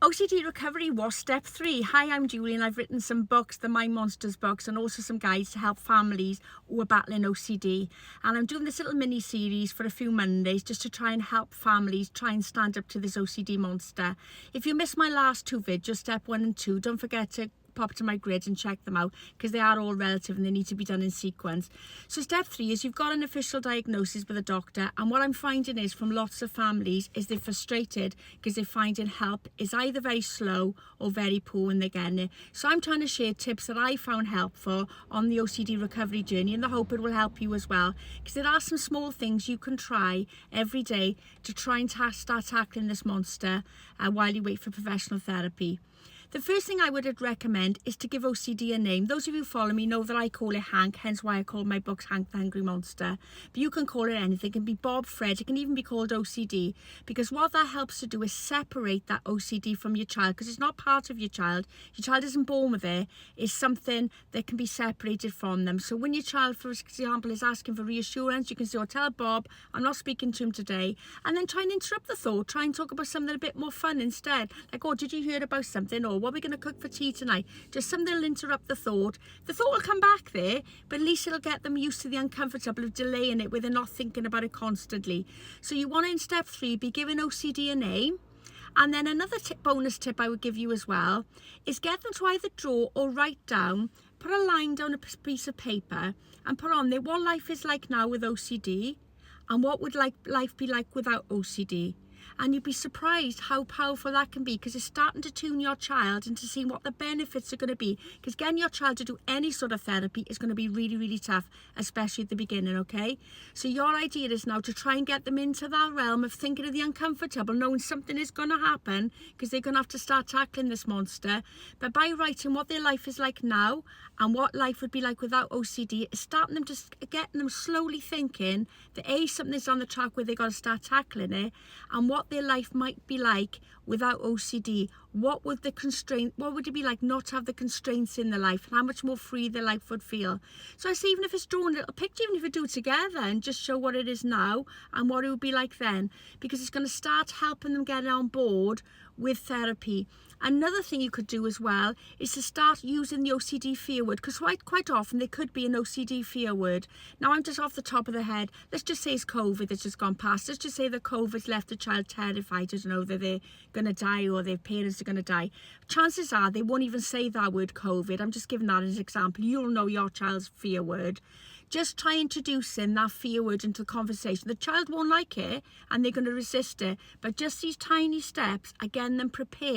OCD Recovery was step 3. Hi, I'm Julie and I've written some books, the My Monsters books, and also some guides to help families who are battling OCD. And I'm doing this little mini series for a few Mondays just to try and help families try and stand up to this OCD monster. If you missed my last 2 videos, step 1 and 2, don't forget to pop to my grid and check them out because they are all relative and they need to be done in sequence. So step 3 is you've got an official diagnosis with a doctor, and what I'm finding is from lots of families is they're frustrated because they're finding help is either very slow or very poor when they're getting it. So I'm trying to share tips that I found helpful on the OCD recovery journey, and I hope it will help you as well, because there are some small things you can try every day to try and start tackling this monster while you wait for professional therapy. The first thing I would recommend is to give OCD a name. Those of you who follow me know that I call it Hank, hence why I call my books Hank the Hungry Monster. But you can call it anything. It can be Bob, Fred, it can even be called OCD, because what that helps to do is separate that OCD from your child, because it's not part of your child. Your child isn't born with it. It's something that can be separated from them. So when your child, for example, is asking for reassurance, you can say, oh, tell Bob I'm not speaking to him today, and then try and interrupt the thought. Try and talk about something a bit more fun instead. Like, oh, did you hear about something? Or what are we going to cook for tea tonight? Just something that'll interrupt the thought. The thought will come back there, but at least it'll get them used to the uncomfortable of delaying it where they're not thinking about it constantly. So you want to, in step 3, be giving OCD a name. And then another bonus tip I would give you as well is get them to either draw or write down, put a line down a piece of paper and put on there what life is like now with OCD and what would life be like without OCD. And you'd be surprised how powerful that can be, because it's starting to tune your child into seeing what the benefits are going to be. Because getting your child to do any sort of therapy is going to be really, really tough, especially at the beginning, okay? So your idea is now to try and get them into that realm of thinking of the uncomfortable, knowing something is going to happen, because they're going to have to start tackling this monster. But by writing what their life is like now and what life would be like without OCD, it's starting them to getting them slowly thinking that A, something's on the track where they got to start tackling it, and what their life might be like without OCD. What would it be like not to have the constraints in their life, and how much more free their life would feel? So I say, even if it's drawing a little picture, even if you do it together and just show what it is now and what it would be like then, because it's going to start helping them get on board with therapy. Another thing you could do as well is to start using the OCD fear word, because quite often there could be an OCD fear word. Now, I'm just off the top of the head. Let's just say it's COVID that's just gone past. Let's just say that COVID's left a child terrified, to know that they're going to die or their parents are going to die. Chances are they won't even say that word COVID. I'm just giving that as an example. You'll know your child's fear word. Just try introducing that fear word into the conversation. The child won't like it and they're going to resist it, but just these tiny steps are getting them prepared